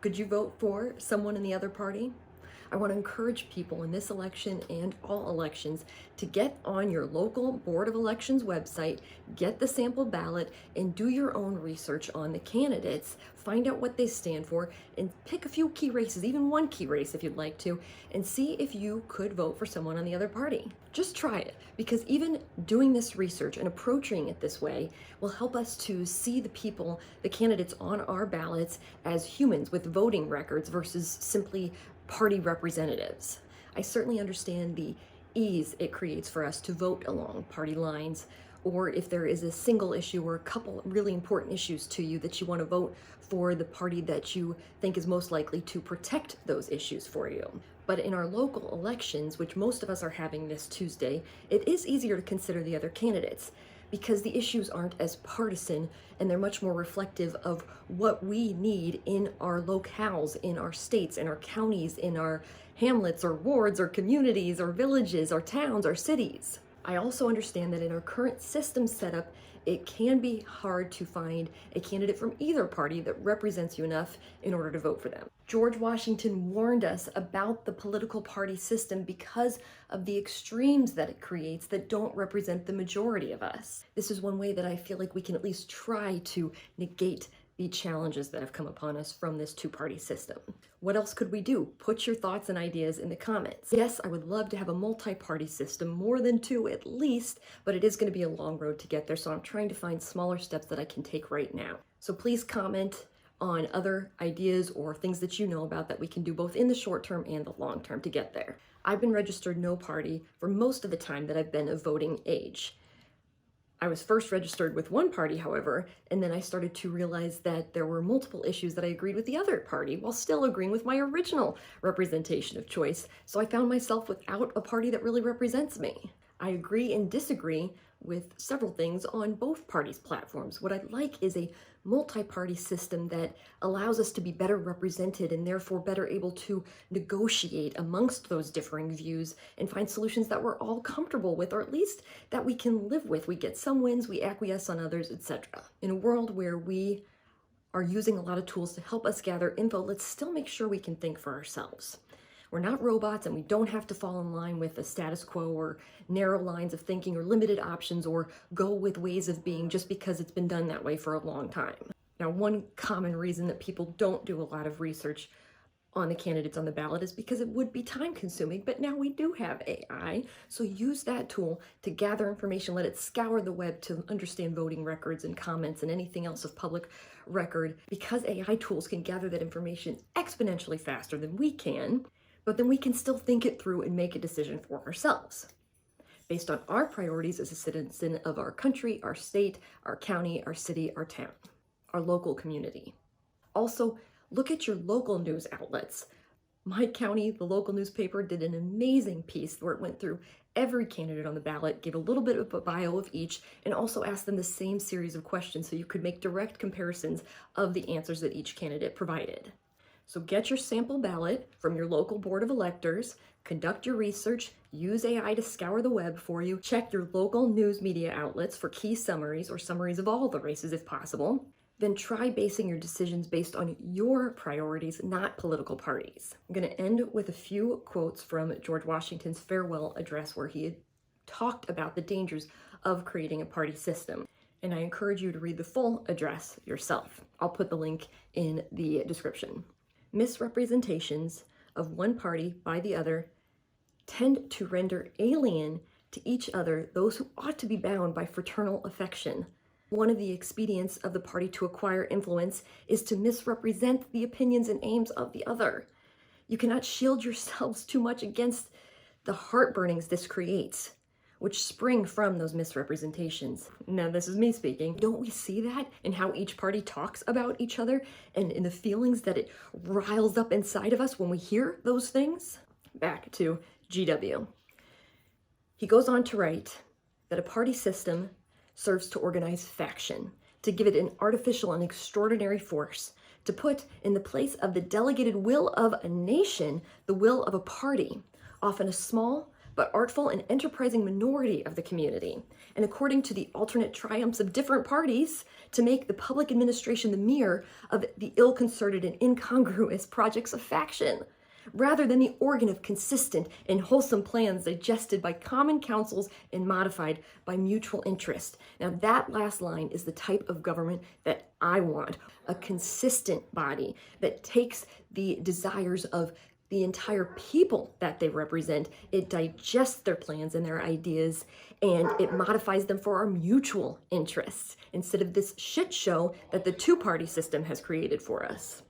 Could you vote for someone in the other party? I want to encourage people in this election and all elections to get on your local Board of Elections website, get the sample ballot, and do your own research on the candidates. Find out what they stand for and pick a few key races, even one key race if you'd like to, and see if you could vote for someone on the other party. Just try it, because even doing this research and approaching it this way will help us to see the people, the candidates on our ballots, as humans with voting records versus simply party representatives. I certainly understand the ease it creates for us to vote along party lines, or if there is a single issue or a couple really important issues to you that you want to vote for the party that you think is most likely to protect those issues for you. But in our local elections, which most of us are having this Tuesday, it is easier to consider the other candidates, because the issues aren't as partisan and they're much more reflective of what we need in our locales, in our states, in our counties, in our hamlets or wards or communities or villages or towns or cities. I also understand that in our current system setup, it can be hard to find a candidate from either party that represents you enough in order to vote for them. George Washington warned us about the political party system because of the extremes that it creates that don't represent the majority of us. This is one way that I feel like we can at least try to negate the challenges that have come upon us from this two-party system. What else could we do? Put your thoughts and ideas in the comments. Yes, I would love to have a multi-party system, more than two at least, but it is going to be a long road to get there, so I'm trying to find smaller steps that I can take right now. So please comment on other ideas or things that you know about that we can do both in the short term and the long term to get there. I've been registered no party for most of the time that I've been of voting age. I was first registered with one party, however, and then I started to realize that there were multiple issues that I agreed with the other party while still agreeing with my original representation of choice. So I found myself without a party that really represents me. I agree and disagree with several things on both parties' platforms. What I'd like is a multi-party system that allows us to be better represented and therefore better able to negotiate amongst those differing views and find solutions that we're all comfortable with, or at least that we can live with. We get some wins, we acquiesce on others, etc. In a world where we are using a lot of tools to help us gather info, let's still make sure we can think for ourselves. We're not robots, and we don't have to fall in line with the status quo or narrow lines of thinking or limited options or go with ways of being just because it's been done that way for a long time. Now, one common reason that people don't do a lot of research on the candidates on the ballot is because it would be time consuming, but now we do have AI, so use that tool to gather information, let it scour the web to understand voting records and comments and anything else of public record, because AI tools can gather that information exponentially faster than we can. But then we can still think it through and make a decision for ourselves based on our priorities as a citizen of our country, our state, our county, our city, our town, our local community. Also, look at your local news outlets. My county, the local newspaper, did an amazing piece where it went through every candidate on the ballot, gave a little bit of a bio of each, and also asked them the same series of questions so you could make direct comparisons of the answers that each candidate provided. So get your sample ballot from your local board of electors, conduct your research, use AI to scour the web for you, check your local news media outlets for key summaries or summaries of all the races if possible. Then try basing your decisions based on your priorities, not political parties. I'm going to end with a few quotes from George Washington's farewell address where he had talked about the dangers of creating a party system. And I encourage you to read the full address yourself. I'll put the link in the description. Misrepresentations of one party by the other tend to render alien to each other those who ought to be bound by fraternal affection. One of the expedients of the party to acquire influence is to misrepresent the opinions and aims of the other. You cannot shield yourselves too much against the heartburnings this creates, which spring from those misrepresentations. Now, this is me speaking. Don't we see that in how each party talks about each other and in the feelings that it riles up inside of us when we hear those things? Back to GW. He goes on to write that a party system serves to organize faction, to give it an artificial and extraordinary force, to put in the place of the delegated will of a nation the will of a party, often a small but artful and enterprising minority of the community, and according to the alternate triumphs of different parties, to make the public administration the mirror of the ill-concerted and incongruous projects of faction, rather than the organ of consistent and wholesome plans digested by common councils and modified by mutual interest. Now, that last line is the type of government that I want, a consistent body that takes the desires of the entire people that they represent, it digests their plans and their ideas, and it modifies them for our mutual interests instead of this shit show that the two-party system has created for us.